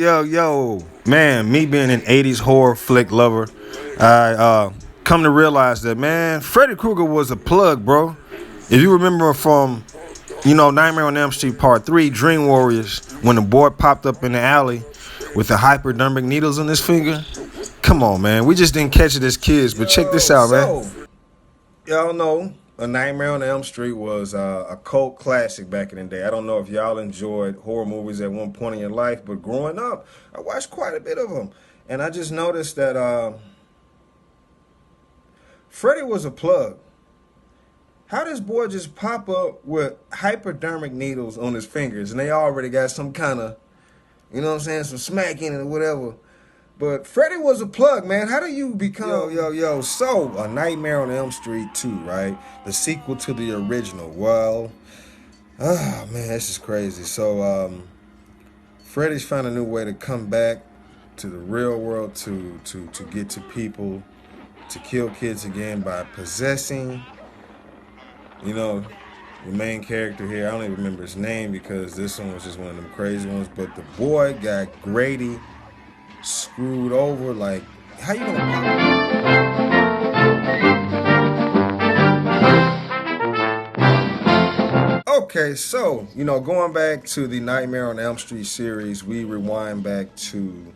Yo. Man, me being an 80s horror flick lover, I come to realize that, man, Freddy Krueger was a plug, bro. If you remember from, Nightmare on Elm Street Part 3, Dream Warriors, when the boy popped up in the alley with the hypodermic needles on his finger. Come on, man. We just didn't catch it as kids, but check this out, man. Y'all know A Nightmare on Elm Street was a cult classic back in the day. I don't know if y'all enjoyed horror movies at one point in your life, but growing up, I watched quite a bit of them. And I just noticed that Freddy was a plug. How does boy just pop up with hypodermic needles on his fingers and they already got some kind of, some smack in it or whatever? But Freddy was a plug, man. How do you become... Yo. So, A Nightmare on Elm Street 2, right? The sequel to the original. Well, man, this is crazy. So, Freddy's found a new way to come back to the real world to get to people, to kill kids again by possessing, the main character here. I don't even remember his name because this one was just one of them crazy ones. But the boy got Grady screwed over. Like, how you gonna pop? Okay, so going back to the Nightmare on Elm Street series, we rewind back to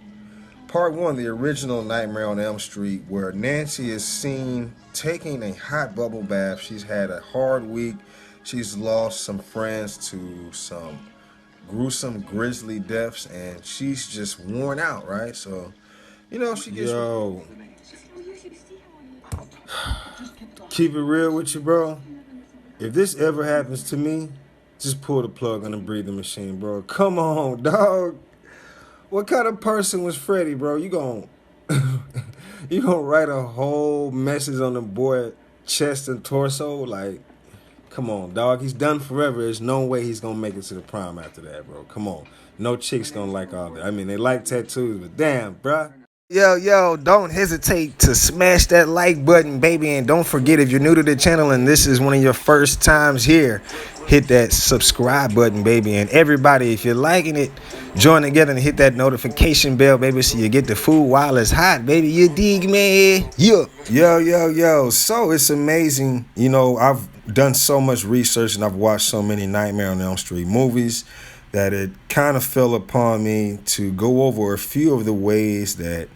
part 1, the original Nightmare on Elm Street, where Nancy is seen taking a hot bubble bath. She's had a hard week. She's lost some friends to some gruesome, grisly deaths, and she's just worn out, right? So, she gets... Yo. Keep it real with you, bro. If this ever happens to me, just pull the plug on the breathing machine, bro. Come on, dog. What kind of person was Freddy, bro? You gonna write a whole message on the boy chest and torso? Like, come on, dog. He's done forever. There's no way he's gonna make it to the prime after that, bro. Come on. No chick's gonna like all that. I mean, they like tattoos, but damn, bro. Yo, don't hesitate to smash that like button, baby. And don't forget, if you're new to the channel and this is one of your first times here, hit that subscribe button, baby. And everybody, if you're liking it, join together and hit that notification bell, baby, so you get the food while it's hot, baby. You dig, man? Yo. So it's amazing. I've done so much research and I've watched so many Nightmare on Elm Street movies that it kind of fell upon me to go over a few of the ways that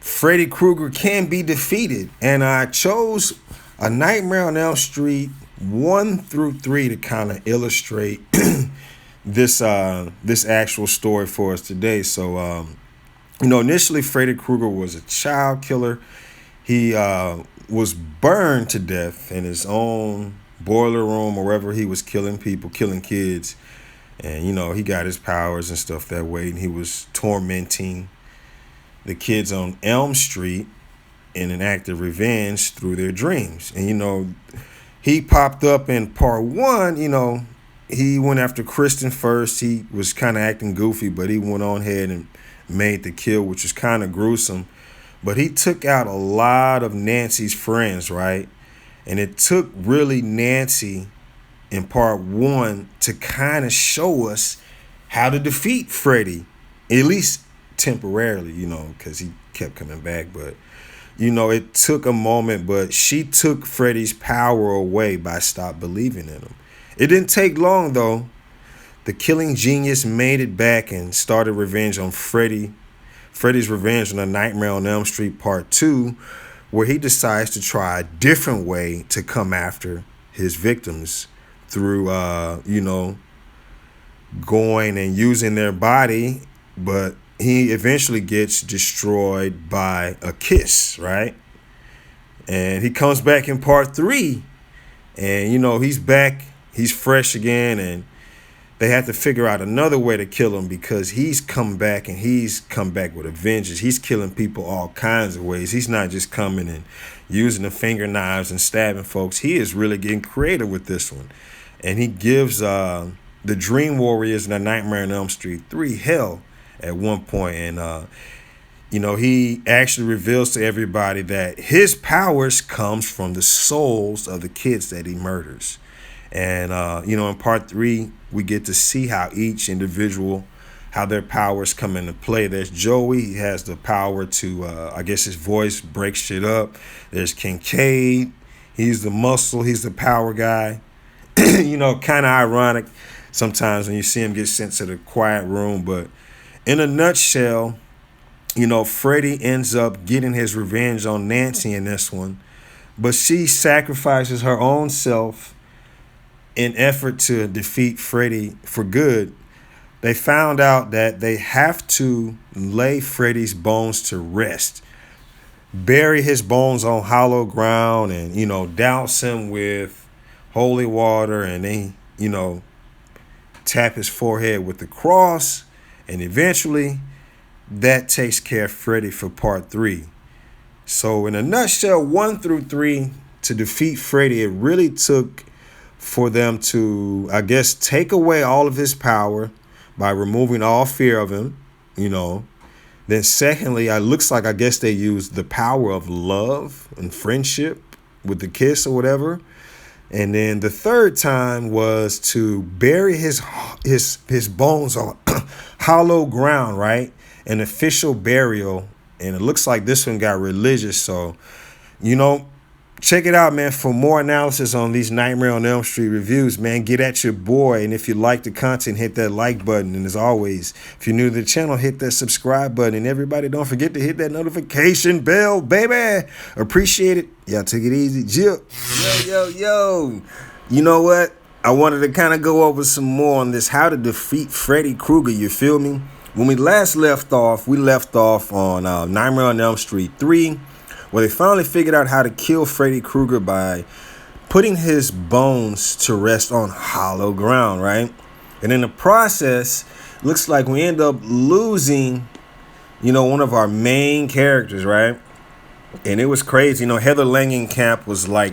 Freddy Krueger can be defeated. And I chose A Nightmare on Elm Street 1 through 3 to kind of illustrate this actual story for us today. So, initially Freddy Krueger was a child killer. He was burned to death in his own boiler room or wherever he was killing people, killing kids. And, he got his powers and stuff that way. And he was tormenting the kids on Elm Street in an act of revenge through their dreams. And, he popped up in part 1, he went after Kristen first. He was kind of acting goofy, but he went on ahead and made the kill, which was kind of gruesome. But he took out a lot of Nancy's friends, right? And it took really Nancy in part 1 to kind of show us how to defeat Freddy, at least temporarily, because he kept coming back. But, it took a moment, but she took Freddy's power away by stop believing in him. It didn't take long, though. The killing genius made it back and started revenge on Freddy's revenge on A Nightmare on Elm Street Part 2, where he decides to try a different way to come after his victims through, going and using their body, but he eventually gets destroyed by a kiss, right? And he comes back in part 3, and, he's back, he's fresh again, and they have to figure out another way to kill him because he's come back and he's come back with a vengeance. He's killing people all kinds of ways. He's not just coming and using the finger knives and stabbing folks. He is really getting creative with this one. And he gives the Dream Warriors in A Nightmare on Elm Street 3 hell at one point. And, he actually reveals to everybody that his powers comes from the souls of the kids that he murders. And, in part 3, we get to see how each individual, how their powers come into play. There's Joey. He has the power to, I guess his voice breaks shit up. There's Kincaid. He's the muscle. He's the power guy. You know, kind of ironic sometimes when you see him get sent to the quiet room. But in a nutshell, you know, Freddy ends up getting his revenge on Nancy in this one. But she sacrifices her own self in effort to defeat Freddy for good. They found out that they have to lay Freddy's bones to rest, bury his bones on hollow ground, and, you know, douse him with holy water, and then, you know, tap his forehead with the cross, and eventually that takes care of Freddy for part 3. So in a nutshell, 1 through 3, to defeat Freddy, it really took for them to, I guess, take away all of his power by removing all fear of him, you know. Then secondly, it looks like, I guess they used the power of love and friendship with the kiss or whatever. And then the third time was to bury his bones on hollow ground, right? An official burial. And it looks like this one got religious. So, you know, check it out, man. For more analysis on these Nightmare on Elm Street reviews, man, get at your boy. And if you like the content, hit that like button. And as always, if you're new to the channel, hit that subscribe button. And everybody, don't forget to hit that notification bell, baby. Appreciate it. Y'all take it easy. Jip. Yo. You know what? I wanted to kind of go over some more on this, how to defeat Freddy Krueger. You feel me? When we last left off, on Nightmare on Elm Street 3, where they finally figured out how to kill Freddy Krueger by putting his bones to rest on hollow ground, right? And in the process, looks like we end up losing, you know, one of our main characters, right? And it was crazy. You know, Heather Langenkamp was like,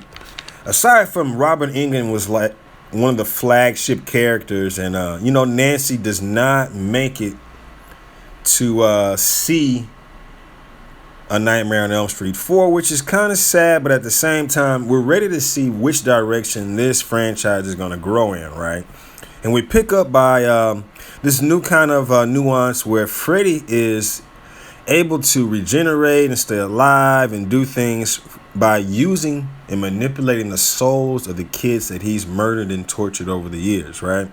aside from Robert Englund, was like one of the flagship characters. And, you know, Nancy does not make it to see A Nightmare on Elm Street 4, which is kind of sad, but at the same time, we're ready to see which direction this franchise is going to grow in, right? And we pick up by this new kind of nuance where Freddy is able to regenerate and stay alive and do things by using and manipulating the souls of the kids that he's murdered and tortured over the years, right?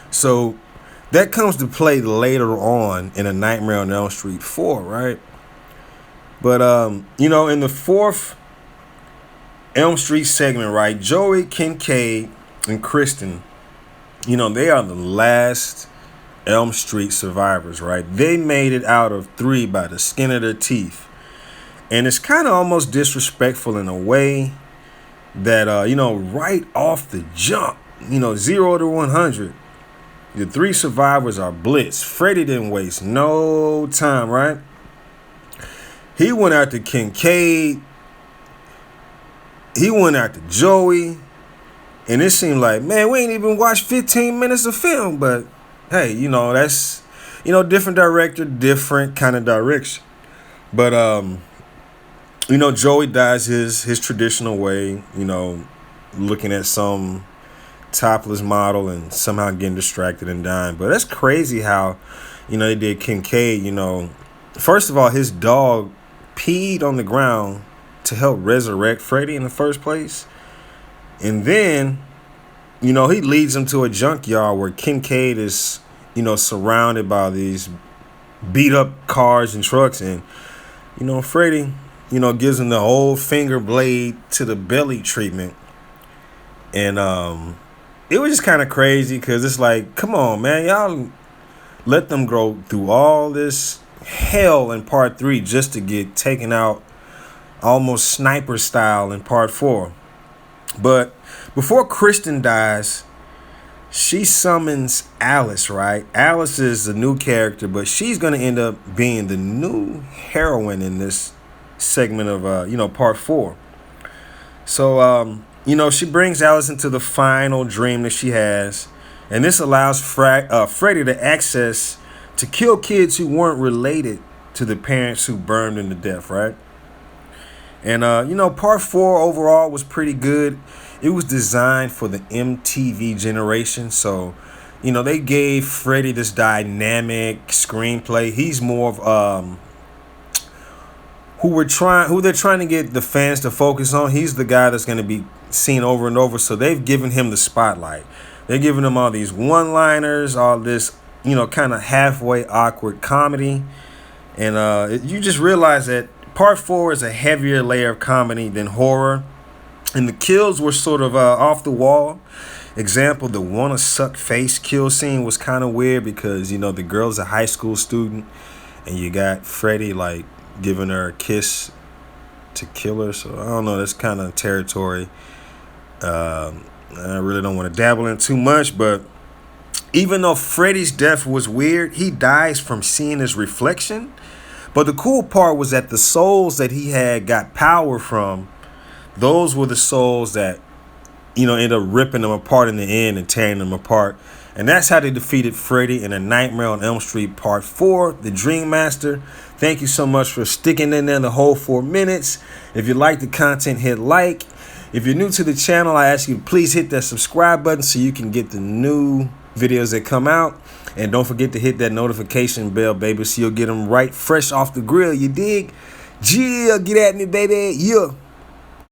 So that comes to play later on in A Nightmare on Elm Street 4, right? But, you know, in the 4th Elm Street segment, right, Joey, Kincaid, and Kristen, you know, they are the last Elm Street survivors, right? They made it out of 3 by the skin of their teeth. And it's kind of almost disrespectful in a way that, you know, right off the jump, you know, 0 to 100, the 3 survivors are blitzed. Freddy didn't waste no time, right? He went after Kincaid. He went after Joey. And it seemed like, man, we ain't even watched 15 minutes of film. But, hey, you know, that's, you know, different director, different kind of direction. But, you know, Joey dies his traditional way, you know, looking at some topless model and somehow getting distracted and dying. But that's crazy how, you know, they did Kincaid. You know, first of all, his dog peed on the ground to help resurrect Freddy in the first place. And then, you know, he leads him to a junkyard where Kincaid is, you know, surrounded by these beat up cars and trucks. And, you know, Freddy, you know, gives him the old finger blade to the belly treatment. And it was just kind of crazy because it's like, come on, man, y'all let them go through all this hell in part 3 just to get taken out almost sniper style in part 4. But before Kristen dies, she summons Alice, right? Alice is a new character, but she's going to end up being the new heroine in this segment of, you know, part 4. So, you know, she brings Alice into the final dream that she has. And this allows Freddy to access to kill kids who weren't related to the parents who burned them to death, right? And, you know, part 4 overall was pretty good. It was designed for the MTV generation. So, you know, they gave Freddy this dynamic screenplay. He's more of who they're trying to get the fans to focus on. He's the guy that's going to be seen over and over. So they've given him the spotlight. They're giving him all these one-liners, all this, you know, kind of halfway awkward comedy. And you just realize that part 4 is a heavier layer of comedy than horror. And the kills were sort of off the wall. Example, the wanna suck face kill scene was kind of weird because, you know, the girl's a high school student and you got Freddy like giving her a kiss to kill her. So I don't know, that's kind of territory I really don't want to dabble in too much. But even though Freddy's death was weird, he dies from seeing his reflection. But the cool part was that the souls that he had got power from, those were the souls that, you know, end up ripping them apart in the end and tearing them apart. And that's how they defeated Freddy in A Nightmare on Elm Street Part 4, The Dream Master. Thank you so much for sticking in there the whole 4 minutes. If you like the content, hit like. If you're new to the channel, I ask you to please hit that subscribe button so you can get the new videos that come out. And don't forget to hit that notification bell, baby, so you'll get them right fresh off the grill. You dig? Yeah, get at me, baby. Yeah.